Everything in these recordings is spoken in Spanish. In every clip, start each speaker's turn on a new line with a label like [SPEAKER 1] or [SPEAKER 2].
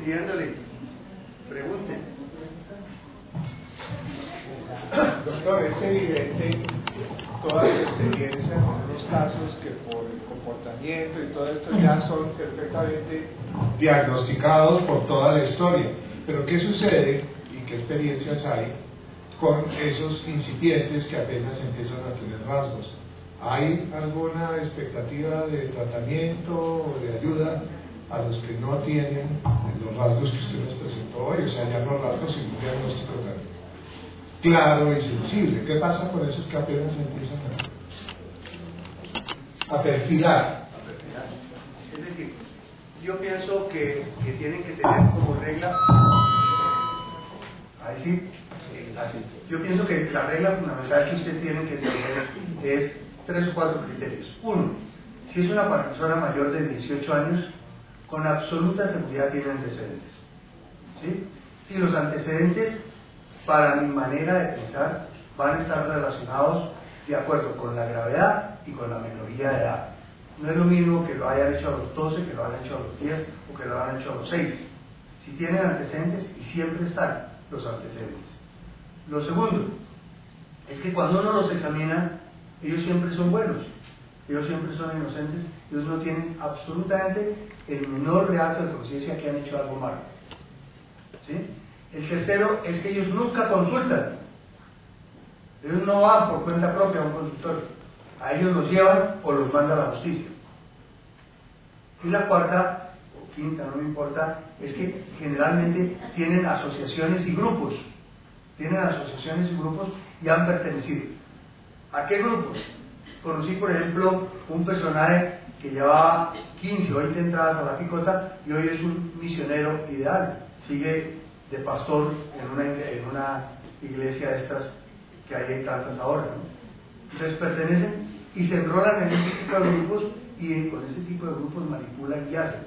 [SPEAKER 1] entendiéndole. Pregunten.
[SPEAKER 2] Doctor, es evidente toda la experiencia con unos casos que por el comportamiento y todo esto ya son perfectamente diagnosticados por toda la historia. Pero ¿qué sucede y qué experiencias hay con esos incipientes que apenas empiezan a tener rasgos? ¿Hay alguna expectativa de tratamiento o de ayuda a los que no tienen los rasgos que usted nos presentó hoy? O sea, ya no rasgos, sino un diagnóstico tan claro y sensible. ¿Qué pasa con esos que apenas empiezan a perfilar?
[SPEAKER 1] Es decir, yo pienso que tienen que tener como regla, ahí sí, así. Yo pienso que la regla fundamental que usted tiene que tener es 3 o 4 criterios. Uno, si es una persona mayor de 18 años, con absoluta seguridad tiene antecedentes. ¿Sí? Si los antecedentes, para mi manera de pensar, van a estar relacionados de acuerdo con la gravedad y con la minoría de edad. No es lo mismo que lo hayan hecho a los 12, que lo hayan hecho a los 10 o que lo hayan hecho a los 6. Si tienen antecedentes, y siempre están los antecedentes. Lo segundo es que cuando uno los examina, ellos siempre son buenos, ellos siempre son inocentes, ellos no tienen absolutamente el menor reacto de conciencia que han hecho algo malo. ¿Sí? El tercero es que ellos nunca consultan, ellos no van por cuenta propia a un consultorio, a ellos los llevan o los manda a la justicia. Y la cuarta o quinta, no me importa, es que generalmente tienen asociaciones y grupos, y han pertenecido. ¿A qué grupos? Conocí, por ejemplo, un personaje que llevaba 15 o 20 entradas a la picota y hoy es un misionero ideal, sigue de pastor en una iglesia de estas que hay tantas ahora, ¿no? Entonces pertenecen y se enrolan en este tipo de grupos y con ese tipo de grupos manipulan y hacen.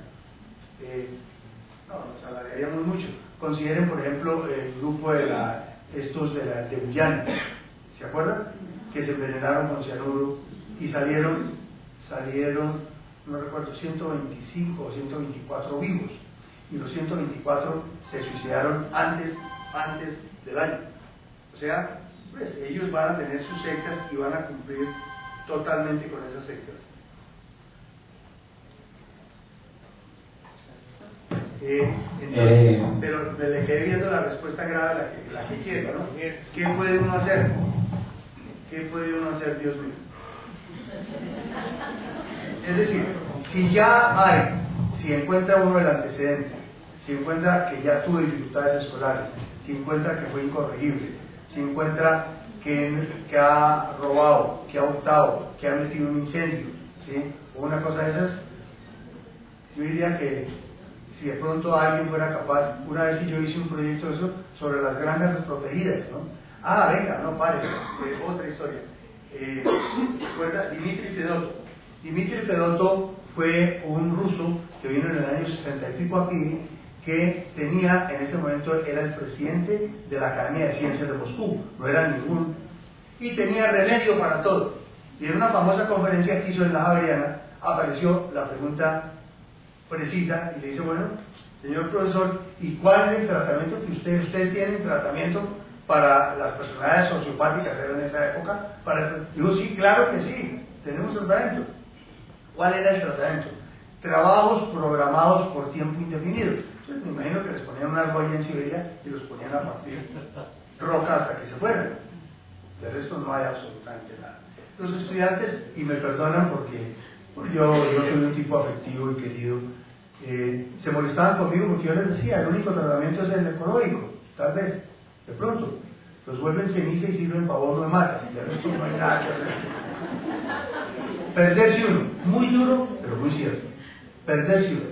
[SPEAKER 1] Nos alargaríamos mucho. Consideren, por ejemplo, el grupo de Guyana, ¿se acuerdan? Que se envenenaron con cianuro y salieron, no recuerdo, 125 o 124 vivos, y los 124 se suicidaron antes del año. O sea, pues ellos van a tener sus sectas y van a cumplir totalmente con esas sectas. Pero le quedé viendo la respuesta grave, la que quiero, ¿no? ¿Qué puede uno hacer? ¿Qué puede uno hacer, Dios mío? Es decir, si encuentra uno el antecedente, si encuentra que ya tuvo dificultades escolares, si encuentra que fue incorregible, si encuentra que ha robado, que ha hurtado, que ha metido un incendio, ¿sí? O una cosa de esas, yo diría que si de pronto alguien fuera capaz, una vez yo hice un proyecto de eso sobre las granjas protegidas, ¿no? Venga, no pare, otra historia. ¿Recuerda? Dmitri Fedotov fue un ruso que vino en el año 60 y pico aquí, que tenía, en ese momento era el presidente de la Academia de Ciencias de Moscú, no era ningún, y tenía remedio para todo. Y en una famosa conferencia que hizo en la Javeriana, apareció la pregunta precisa y le dice, bueno, señor profesor, ¿y cuál es el tratamiento que ustedes tienen tratamiento para las personalidades sociopáticas en esa época? Digo, sí, claro que sí, tenemos tratamiento. ¿Cuál era el tratamiento? Trabajos programados por tiempo indefinido. Entonces me imagino que les ponían una argolla en Siberia y los ponían a partir roca hasta que se fueran. De resto no hay absolutamente nada. Los estudiantes, y me perdonan porque yo soy un tipo afectivo y querido, se molestaban conmigo porque yo les decía, el único tratamiento es el ecológico, tal vez, de pronto, los vuelven ceniza y sirven para vos no me matas, y de resto no hay nada que hacer. Perderse uno, muy duro, pero muy cierto, perderse uno,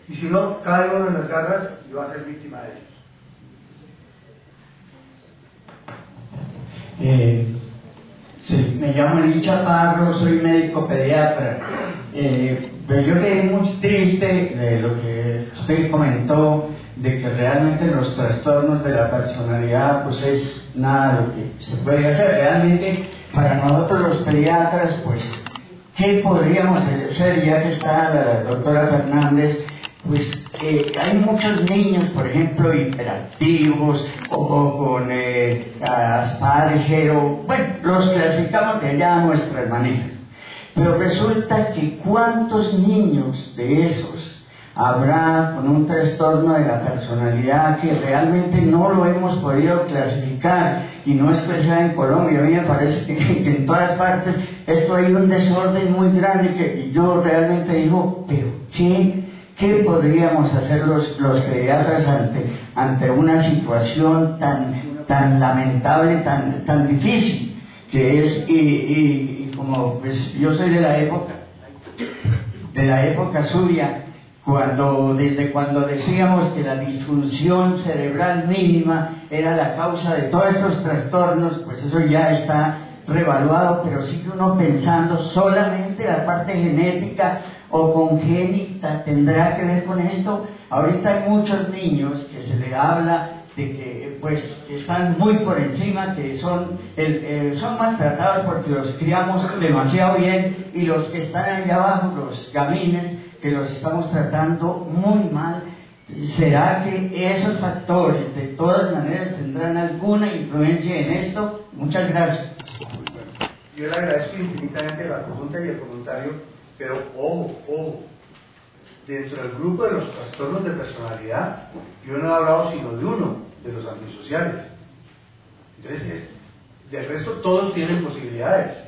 [SPEAKER 1] y si no, cae uno en las garras y va a ser víctima de ellos.
[SPEAKER 3] Sí, me llamo Eli Chaparro, soy médico pediatra. Pues yo quedé muy triste de lo que usted comentó, de que realmente los trastornos de la personalidad pues es nada lo que se puede hacer. Realmente para nosotros los pediatras, pues, ¿qué podríamos hacer? Ya que está la doctora Fernández, pues hay muchos niños, por ejemplo, hiperactivos o con Asperger, o bueno, los clasificamos de allá a nuestra manera. Pero resulta que ¿cuántos niños de esos habrá con un trastorno de la personalidad que realmente no lo hemos podido clasificar? Y no es que sea en Colombia, a mí me parece que en todas partes esto hay un desorden muy grande y yo realmente digo, pero ¿qué podríamos hacer los pediatras ante una situación tan lamentable, tan difícil que es? Y como pues yo soy de la época suya, desde cuando decíamos que la disfunción cerebral mínima era la causa de todos estos trastornos, pues eso ya está revaluado, pero sigue uno pensando solamente la parte genética o congénita tendrá que ver con esto. Ahorita hay muchos niños que se les habla de que pues están muy por encima, que son maltratados porque los criamos demasiado bien, y los que están allá abajo, los gamines, que los estamos tratando muy mal. ¿Será que esos factores de todas maneras tendrán alguna influencia en esto? Muchas gracias.
[SPEAKER 1] Yo le agradezco infinitamente la pregunta y el comentario, pero ojo, dentro del grupo de los trastornos de personalidad, yo no he hablado sino de uno, de los antisociales. Entonces, del resto todos tienen posibilidades,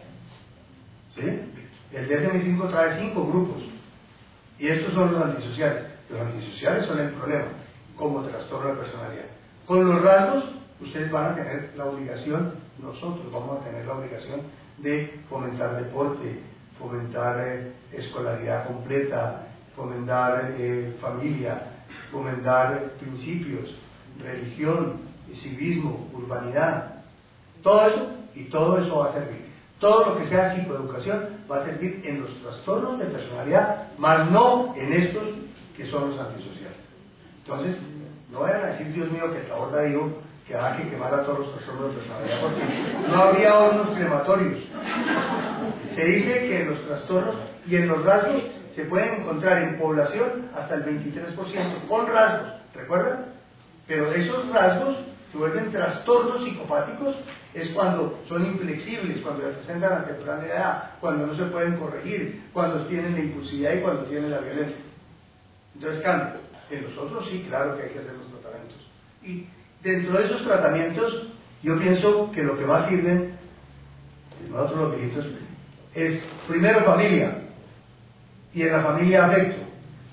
[SPEAKER 1] ¿sí? El DSM-5 trae 5 grupos, y estos son los antisociales. Los antisociales son el problema, como trastorno de personalidad. Con los rasgos, ustedes van a tener la obligación, nosotros vamos a tener la obligación de fomentar deporte, fomentar escolaridad completa, fomentar familia, fomentar principios, religión, civismo, urbanidad, todo eso va a servir. Todo lo que sea psicoeducación va a servir en los trastornos de personalidad, más no en estos que son los antisociales. Entonces, no vayan a decir, Dios mío, que el Taborda dijo que hay que quemar a todos los trastornos de personalidad, porque no habría hornos crematorios. Se dice que en los trastornos y en los rasgos se pueden encontrar en población hasta el 23%, con rasgos, ¿recuerdan? Pero esos rasgos se vuelven trastornos psicopáticos es cuando son inflexibles, cuando se presentan a temprana edad, cuando no se pueden corregir, cuando tienen la impulsividad y cuando tienen la violencia. Entonces cambia. En los otros sí, claro que hay que hacer los tratamientos. Y dentro de esos tratamientos, yo pienso que lo que más sirven, nosotros los viejitos, es primero familia, y en la familia afecto,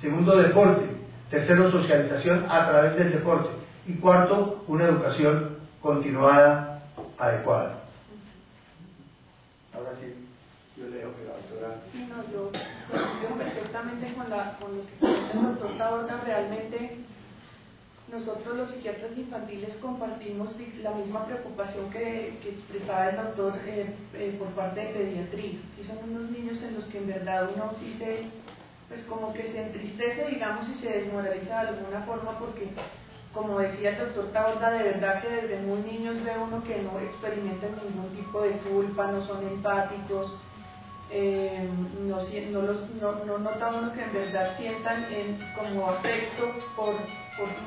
[SPEAKER 1] segundo deporte, tercero socialización a través del deporte, y cuarto una educación continuada, adecuada. Ahora sí, yo le dejo que la doctora...
[SPEAKER 4] Sí, no, yo coincido perfectamente con lo que comenta el doctor Taborda. Realmente nosotros los psiquiatras infantiles compartimos la misma preocupación que expresaba el doctor por parte de pediatría. Sí, son unos niños en los que en verdad uno sí pues como que se entristece, digamos, y se desmoraliza de alguna forma, porque como decía el doctor Taborda, de verdad que desde muy niños ve uno que no experimentan ningún tipo de culpa, no son empáticos, no nota uno que en verdad sientan como afecto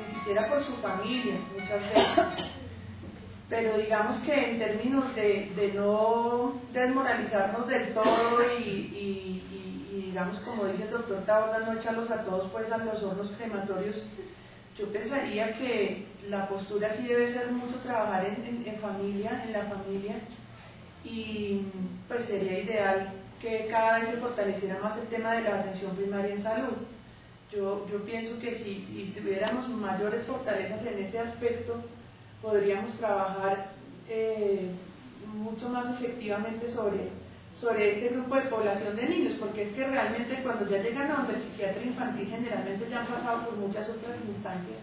[SPEAKER 4] ni siquiera por su familia muchas veces. Pero digamos que en términos de no desmoralizarnos del todo y digamos, como dice el doctor Taborda, no echarlos a todos pues a los hornos crematorios, yo pensaría que la postura sí debe ser mucho trabajar en familia, en la familia, y pues sería ideal que cada vez se fortaleciera más el tema de la atención primaria en salud. Yo pienso que si tuviéramos mayores fortalezas en ese aspecto, podríamos trabajar mucho más efectivamente sobre este grupo de población de niños, porque es que realmente cuando ya llegan a donde el psiquiatra infantil generalmente ya han pasado por muchas otras instancias,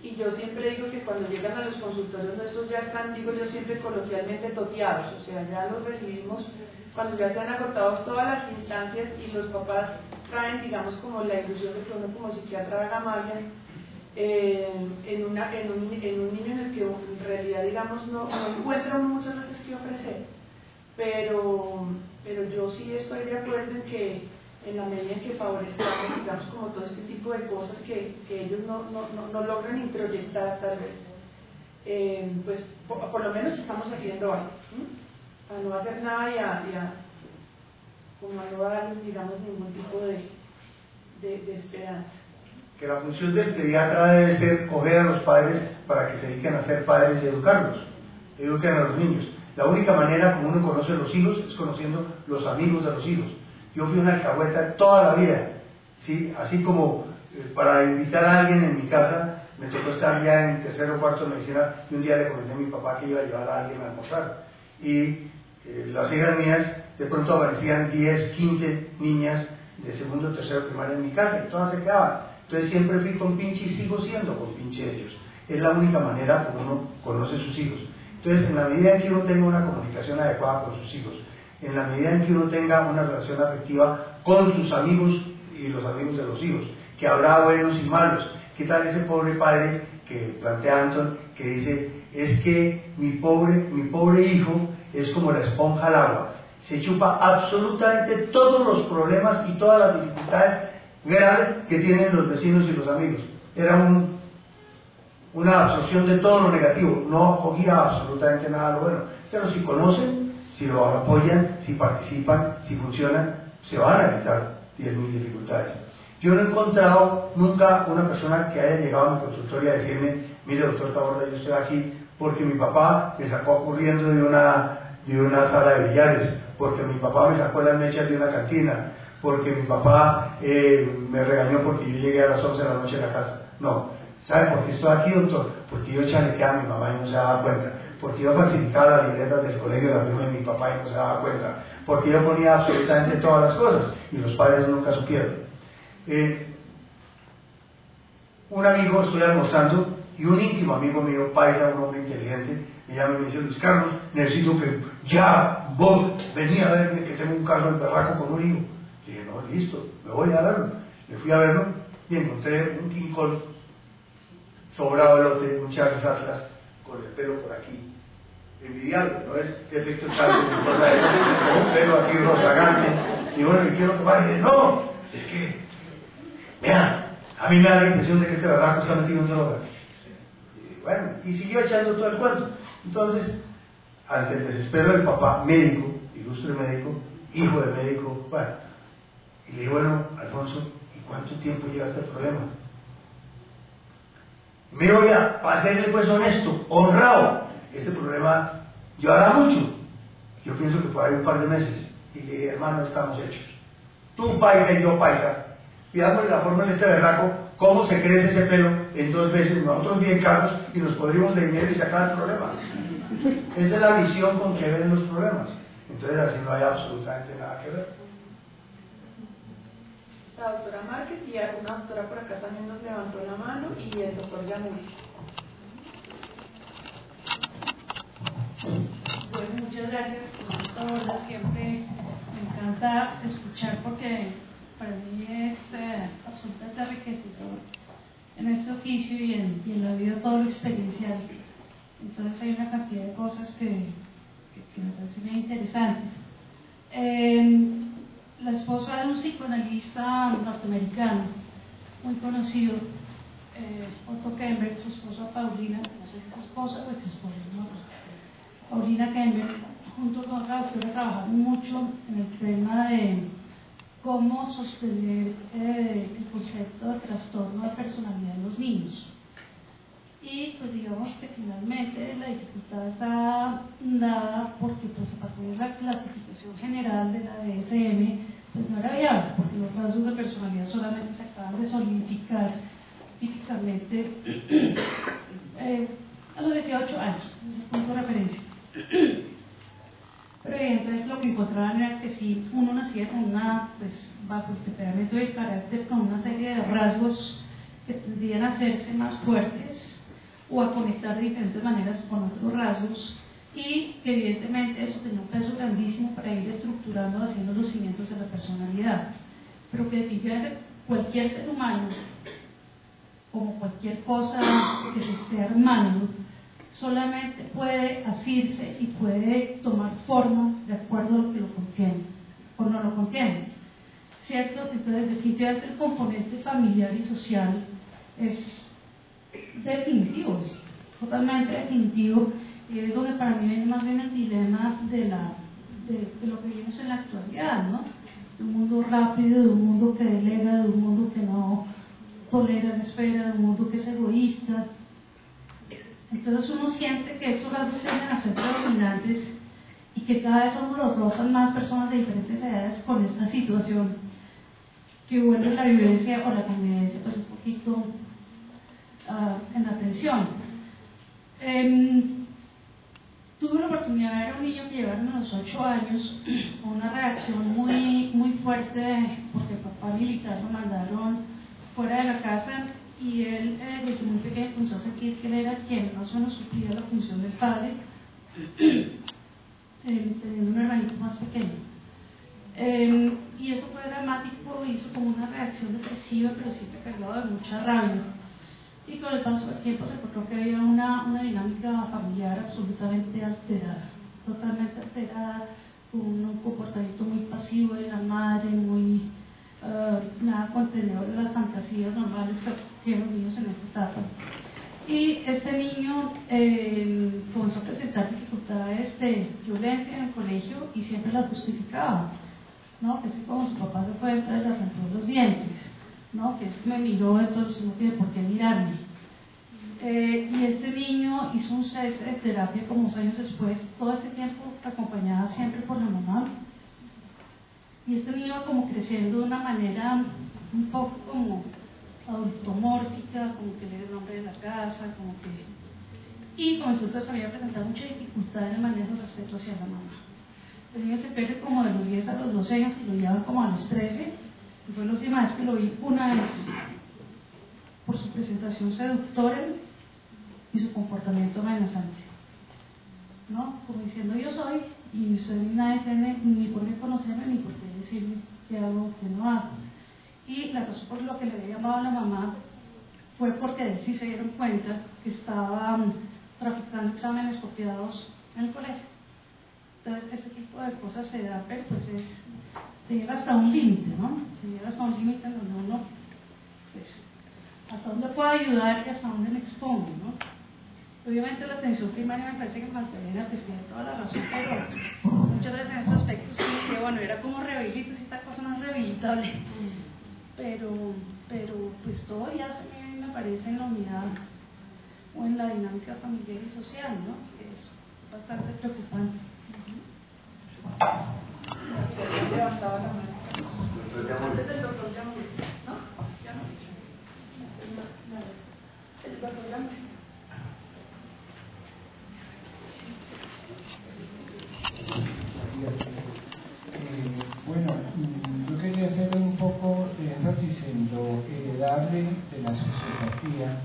[SPEAKER 4] y yo siempre digo que cuando llegan a los consultorios nuestros ya están, digo yo siempre coloquialmente, toteados, o sea, ya los recibimos cuando ya se han agotado todas las instancias, y los papás traen, digamos, como la ilusión de que uno como psiquiatra haga magia en un niño en el que en realidad, digamos, no encuentra muchas veces que ofrecer. Pero yo sí estoy de acuerdo en en la medida en que favorezcamos, digamos, como todo este tipo de cosas que ellos no logran introyectar tal vez, pues por lo menos estamos haciendo algo, a no hacer nada y a como a no darles, digamos, ningún tipo de esperanza.
[SPEAKER 1] Que la función del pediatra debe ser coger a los padres para que se dediquen a ser padres y educarlos, eduquen a los niños. La única manera como uno conoce a los hijos es conociendo los amigos de los hijos. Yo fui una alcahueta toda la vida, ¿sí? Así como para invitar a alguien en mi casa, me tocó estar ya en tercero o cuarto de medicina y un día le comenté a mi papá que iba a llevar a alguien a almorzar. Y las hijas mías, de pronto aparecían 10, 15 niñas de segundo o tercero primaria en mi casa y todas se quedaban. Entonces siempre fui con pinche y sigo siendo con pinche de ellos. Es la única manera como uno conoce a sus hijos. Entonces, en la medida en que uno tenga una comunicación adecuada con sus hijos, en la medida en que uno tenga una relación afectiva con sus amigos y los amigos de los hijos, que habrá buenos y malos. ¿Qué tal ese pobre padre que plantea Anton, que dice, es que mi pobre hijo es como la esponja al agua, se chupa absolutamente todos los problemas y todas las dificultades graves que tienen los vecinos y los amigos? Era una absorción de todo lo negativo, no cogía absolutamente nada de lo bueno. Pero si conocen, si lo apoyan, si participan, si funcionan, se van a evitar 10.000 dificultades. Yo no he encontrado nunca una persona que haya llegado a mi consultorio a decirme, mire doctor Taborda, yo estoy aquí porque mi papá me sacó corriendo de una sala de billares, porque mi papá me sacó las mechas de una cantina, porque mi papá me regañó porque yo llegué a las 11 de la noche a la casa. No. ¿Sabe por qué estoy aquí, doctor? Porque yo chalequeaba a mi mamá y no se daba cuenta. Porque yo falsificaba las libretas del colegio de la firma de mi papá y no se daba cuenta. Porque yo ponía absolutamente todas las cosas y los padres nunca supieron. Un amigo, estoy almorzando y un íntimo amigo mío, paisa, un hombre inteligente, me llama y me dice, Luis Carlos, necesito que ya vos vení a verme que tengo un caso del berraco con un hijo. Y dije, no, listo, me voy a verlo. Me fui a verlo y encontré un King Kong sobrado elote, un Charles Atlas con el pelo por aquí, envidiable, no es efecto Charles, con un pelo así rozagante, y bueno, y quiero tomar, y dije, no, es que, mira, a mí me da la impresión de que este berraco está metido en drogas. Y bueno, y siguió echando todo el cuento. Entonces, ante el desespero del papá, médico, ilustre médico, hijo de médico, bueno, y le digo, bueno, Alfonso, ¿y cuánto tiempo lleva este problema? Me voy a hacerle pues honesto, honrado, este problema llevará mucho, yo pienso que por ahí un par de meses. Y le dije, hermano, estamos hechos, tú paisa y yo paisa, pidamos la forma en este berraco, cómo se crece ese pelo en 2 veces, nosotros bien caros, y nos podríamos de dinero y sacar el problema. Esa es la visión con que ven los problemas. Entonces así no hay absolutamente nada que ver.
[SPEAKER 4] La doctora Márquez y una doctora por acá también nos levantó la mano y el doctor Yamuri.
[SPEAKER 5] Bueno, muchas gracias, doctora. Siempre me encanta escuchar porque para mí es absolutamente enriquecedor en este oficio y en la vida todo lo experiencial. Entonces hay una cantidad de cosas que me parecen muy interesantes. La esposa de un psicoanalista norteamericano muy conocido, Otto Kemper, su esposa Paulina, no sé si es esposa o ex esposa, no, Paulina Kemper, junto con la doctora, trabajaron mucho en el tema de cómo sostener el concepto de trastorno de personalidad en los niños. Y pues digamos que finalmente la dificultad está dada porque pues a partir de la clasificación general de la DSM pues no era viable, porque los rasgos de personalidad solamente se acaban de solidificar típicamente a los 18 años, desde el punto de referencia. Pero evidentemente lo que encontraban era que si uno nacía con pues bajo el temperamento y el carácter, con una serie de rasgos que tendrían a hacerse más fuertes o a conectar de diferentes maneras con otros rasgos, y que evidentemente eso tenía un peso grandísimo para ir estructurando, haciendo los cimientos de la personalidad, pero que definitivamente cualquier ser humano, como cualquier cosa que se esté armando, solamente puede asirse y puede tomar forma de acuerdo a lo que lo contiene o no lo contiene. ¿cierto? Entonces, definitivamente el componente familiar y social es definitivo, es totalmente definitivo, y es donde para mí viene más bien el dilema de lo que vivimos en la actualidad, ¿no? De un mundo rápido, de un mundo que delega, de un mundo que no tolera la espera, de un mundo que es egoísta. Entonces uno siente que estos rasgos tienden a ser predominantes y que cada vez solo los rozan más personas de diferentes edades con esta situación que vuelve la vivencia o la convivencia pues un poquito en atención. Tuve la oportunidad de ver a un niño que llevaron a los 8 años con una reacción muy fuerte porque el papá militar lo mandaron fuera de la casa y él desde muy pequeño comenzó a sentir que él era quien más o menos sufría la función del padre, teniendo un hermanito más pequeño. Y eso fue dramático, hizo como una reacción depresiva, pero siempre cargado de mucha rabia. Y con el paso del tiempo se encontró que había una dinámica familiar absolutamente alterada, totalmente alterada, con un comportamiento muy pasivo de la madre, muy nada contenedor de las fantasías normales que tienen los niños en esta etapa. Y este niño comenzó a presentar dificultades de violencia en el colegio y siempre las justificaba, ¿no? Que es que como su papá se fue, entonces le arrancó los dientes, ¿no? Que es que me miró, entonces no tiene por qué mirarme. Y este niño hizo un cese de terapia como 2 años después, todo este tiempo acompañada siempre por la mamá. Y este niño como creciendo de una manera un poco como adultomórfica, como que le dio el nombre de la casa, como que... Y comenzó entonces a presentar mucha dificultad en el manejo de respeto hacia la mamá. El niño se pierde como de los 10 a los 12 años y lo llevan como a los 13. Y fue la última vez que lo vi una vez por su presentación seductora y su comportamiento amenazante, ¿no? Como diciendo yo soy y usted nadie tiene ni por qué conocerme ni por qué decirme que hago o que no hago. Y la razón por lo que le había llamado a la mamá fue porque de él sí se dieron cuenta que estaban traficando exámenes copiados en el colegio. Entonces ese tipo de cosas se da, pero pues se llega hasta un límite, ¿no? Se llega hasta un límite en donde uno, pues, hasta dónde puedo ayudar y hasta dónde me expongo, ¿no? Obviamente la atención primaria me parece que Magdalena pues tiene toda la razón, pero muchas veces en esos aspectos sí que bueno, era como rehabilito, si esta cosa no es rehabilitable, pero pues todo ya me parece en la unidad o en la dinámica familiar y social, ¿no? Que es bastante preocupante.
[SPEAKER 4] Levantaba la mano. Antes del doctor ya murió, ¿no? Ya no. El doctor ya murió.
[SPEAKER 6] Bueno, yo quería hacer un poco de énfasis en lo heredable de la sociopatía.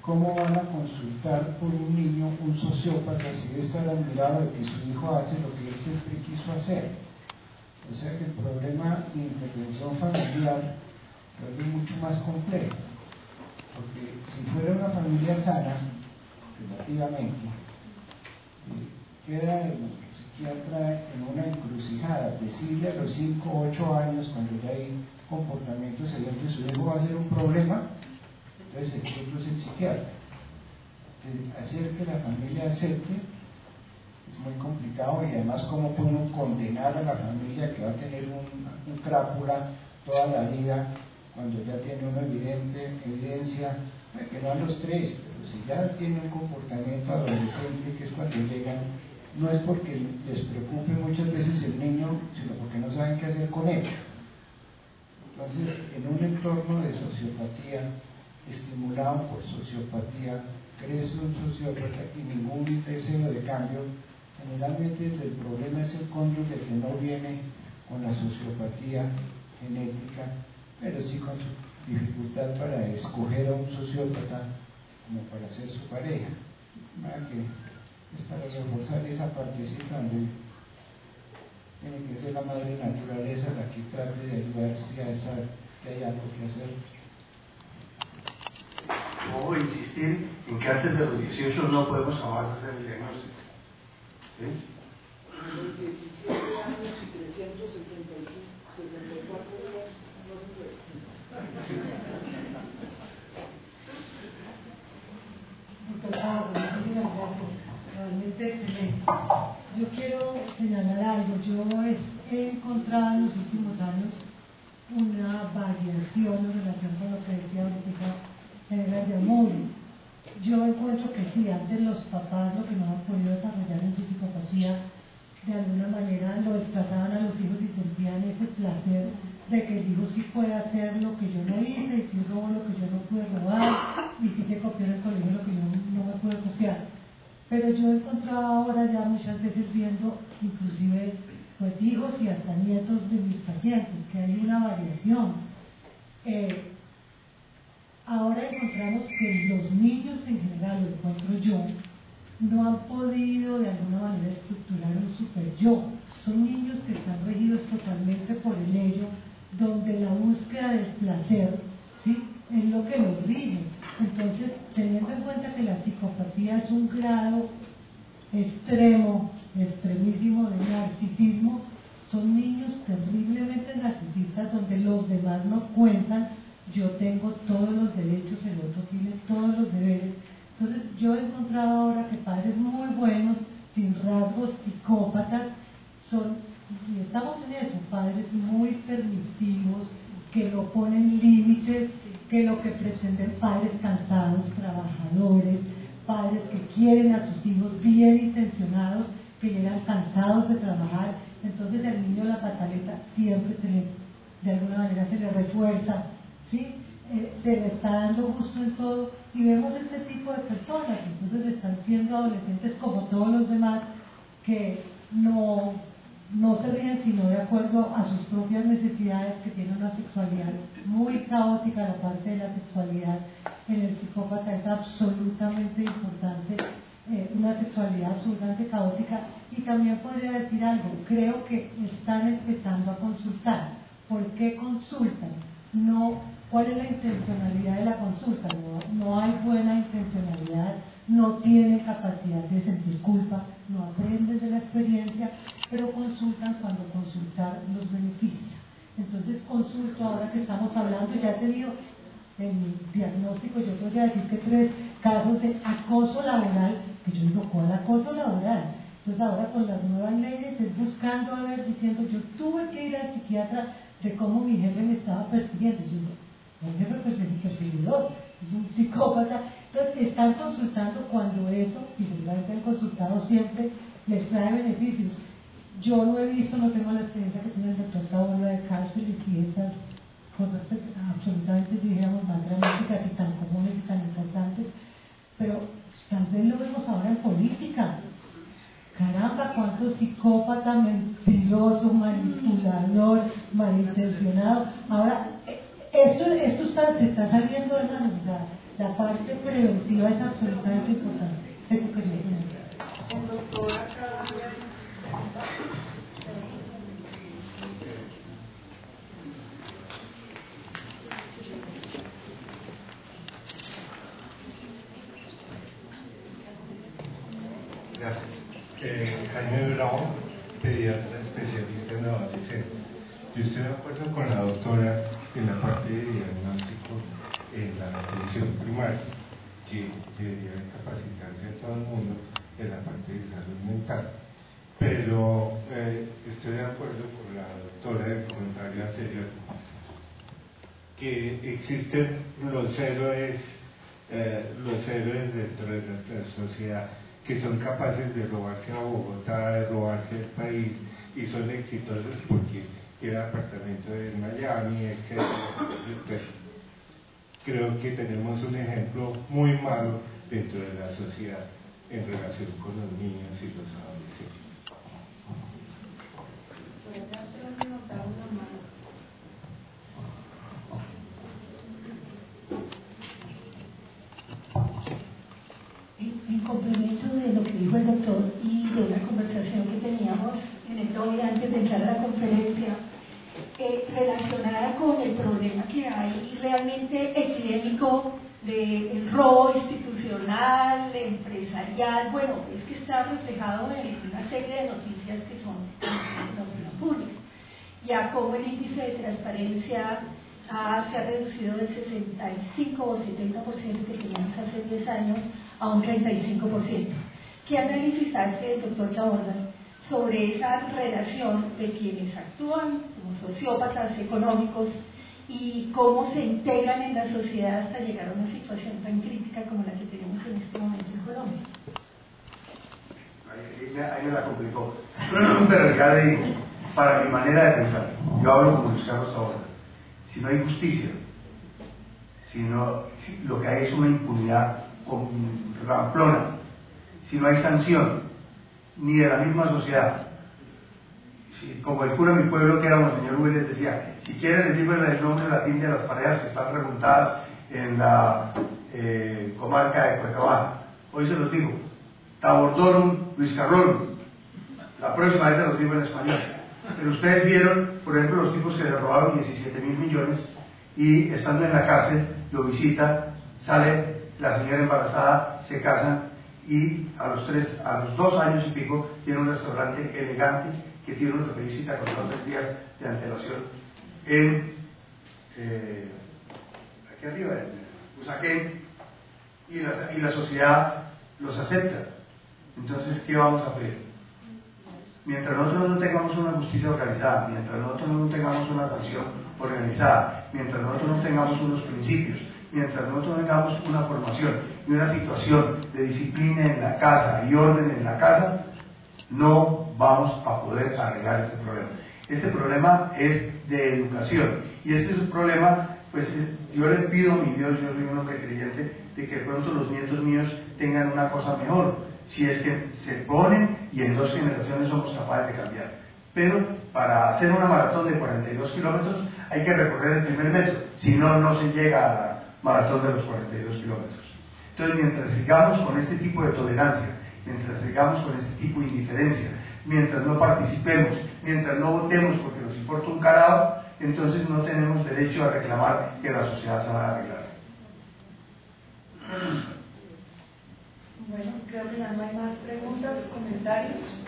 [SPEAKER 6] ¿Cómo van a consultar por un niño un sociópata si debe estar admirado de que su hijo hace lo que él siempre quiso hacer? O sea que el problema de intervención familiar es mucho más complejo, porque si fuera una familia sana, relativamente, queda el psiquiatra en una encrucijada, decirle a los 5 o 8 años, cuando ya hay comportamientos excelentes, su hijo va a ser un problema. Entonces el ejemplo es el psiquiatra. Hacer que la familia acepte es muy complicado, y además cómo puede uno condenar a la familia que va a tener un crápula toda la vida cuando ya tiene una evidencia, que no a los 3, pero si ya tiene un comportamiento adolescente, que es cuando llegan, no es porque les preocupe muchas veces el niño, sino porque no saben qué hacer con él. Entonces, en un entorno de sociopatía, estimulado por sociopatía, crece un sociópata y ningún deseo de cambio. Generalmente el problema es el cónyuge que no viene con la sociopatía genética, pero sí con su dificultad para escoger a un sociópata como para ser su pareja. Que es para reforzar esa partecita donde tiene que ser la madre naturaleza la que trate de ayudarse a saber que hay algo que hacer.
[SPEAKER 1] Ojo, insistir en que antes de los 18 no podemos acabar de hacer el diagnóstico. ¿Sí?
[SPEAKER 7] A los 17 años y 365. excelente, excelente. Yo quiero señalar algo. Yo he encontrado en los últimos años una variación en relación con lo que decía ahorita General Yamuy. Yo encuentro que sí, antes los papás lo que no han podido desarrollar en su psicopatía, de alguna manera lo desplazaban a los hijos y sentían ese placer de que el hijo sí puede hacer lo que yo no hice, y si robo lo que yo no pude robar, y si se copió en el colegio lo que yo no me pude copiar. Pero yo he encontrado ahora ya muchas veces viendo inclusive pues hijos y hasta nietos de mis pacientes, que hay una variación. Ahora encontramos que los niños en general, lo encuentro yo, no han podido de alguna manera estructurar un super yo. Son niños que están regidos totalmente por el ello, donde la búsqueda del placer, ¿sí?, es lo que los rige. Entonces, teniendo en cuenta que la psicopatía es un grado extremo, extremísimo de narcisismo, son niños terriblemente narcisistas donde los demás no cuentan. Yo tengo todos los derechos, el otro tiene todos los deberes. Entonces yo he encontrado ahora que padres muy buenos, sin rasgos psicópatas, y estamos en eso, padres muy permisivos, que no ponen límites, que lo que pretenden, padres cansados, trabajadores, padres que quieren a sus hijos bien intencionados, que llegan cansados de trabajar. Entonces el niño, la pataleta siempre de alguna manera se le refuerza, ¿sí? Se le está dando gusto en todo, y vemos este tipo de personas. Entonces están siendo adolescentes como todos los demás, que no se ríen sino de acuerdo a sus propias necesidades, que tienen una sexualidad muy caótica. La parte de la sexualidad en el psicópata es absolutamente importante, una sexualidad absolutamente caótica. Y también podría decir algo, creo que están empezando a consultar. ¿Por qué consultan? ¿Cuál es la intencionalidad de la consulta? No hay buena intencionalidad, no tienen capacidad de sentir culpa, no aprenden de la experiencia, pero consultan cuando consultar los beneficia. Entonces consulto, ahora que estamos hablando, ya he tenido en mi diagnóstico, yo podría decir que 3 casos de acoso laboral, que yo digo, ¿cuál acoso laboral? Entonces ahora con las nuevas leyes es buscando, a ver, diciendo, yo tuve que ir al psiquiatra de cómo mi jefe me estaba persiguiendo. Yo digo, el jefe perseguidor, es un psicópata. Entonces están consultando cuando eso, y seguramente han consultado siempre, les trae beneficios. Yo no he visto, no tengo la experiencia que tiene el doctor Tabola de cárceles y estas cosas absolutamente, diríamos, más dramáticas y tan comunes y tan importantes, pero tal vez lo vemos ahora en política. Caramba, cuánto psicópata, mentiroso, manipulador, malintencionado. Ahora, esto se está saliendo de manos. La parte preventiva es absolutamente importante. Eso quería decir.
[SPEAKER 4] El doctor acá.
[SPEAKER 8] Gracias. Jaime Bravo, pediatra especialista en adolescentes. Yo estoy de acuerdo con la doctora en la parte de diagnóstico en la atención primaria, que debería capacitarse a todo el mundo en la parte de salud mental. Pero estoy de acuerdo con la doctora del comentario anterior, que existen los héroes dentro de nuestra sociedad, que son capaces de robarse a Bogotá, de robarse el país, y son exitosos porque el apartamento de Miami, etc. Creo que tenemos un ejemplo muy malo dentro de la sociedad en relación con los niños y los adolescentes.
[SPEAKER 5] En complemento de lo que dijo el doctor y de una conversación que teníamos en el doble antes de entrar a la conferencia, relacionada con el problema que hay realmente epidémico del robo institucional, empresarial, bueno, es que está reflejado en una serie de noticias que son de opinión pública. Ya como el índice de transparencia se ha reducido del 65 o 70% que teníamos hace 10 años a un 35%,
[SPEAKER 9] ¿Qué análisis hace el doctor Taborda sobre esa relación de quienes actúan como sociópatas económicos y cómo se integran en la sociedad hasta llegar a una situación tan crítica como la que tenemos en este momento en Colombia?
[SPEAKER 1] Ahí me la complicó. Pero ya le digo, para mi manera de pensar, yo hablo como Luis Carlos Taborda, si no hay justicia, si lo que hay es una impunidad ramplona, si no hay sanción, ni de la misma sociedad, como el cura de mi pueblo, que era Monseñor Rubén, les decía, si quieren les digo el nombre latín de las parejas que están preguntadas en la comarca de Cuecabana, hoy se los digo, Tabordorum Luis Carrorum, la próxima vez se los digo en español. Pero ustedes vieron, por ejemplo, los tipos que le robaron 17.000 millones y estando en la cárcel lo visitan, sale la señora embarazada, se casan y a los 2 años y pico tiene un restaurante elegante que tiene una visita con 2 días de antelación en aquí arriba en Usaquén, y la sociedad los acepta. Entonces, ¿qué vamos a pedir? Mientras nosotros no tengamos una justicia organizada, mientras nosotros no tengamos una sanción organizada, mientras nosotros no tengamos unos principios, mientras nosotros no tengamos una formación y una situación de disciplina en la casa y orden en la casa, no vamos a poder arreglar este problema. Este problema es de educación y este es un problema, pues yo le pido a mi Dios, yo soy un hombre creyente, de que pronto los nietos míos tengan una cosa mejor, si es que se ponen y en 2 generaciones somos capaces de cambiar. Pero para hacer una maratón de 42 kilómetros hay que recorrer el primer metro, si no, no se llega a la maratón de los 42 kilómetros. Entonces, mientras sigamos con este tipo de tolerancia, mientras sigamos con este tipo de indiferencia, mientras no participemos, mientras no votemos porque nos importa un carajo, entonces no tenemos derecho a reclamar que la sociedad se va a arreglar.
[SPEAKER 4] Bueno, creo que ya no hay más preguntas, comentarios.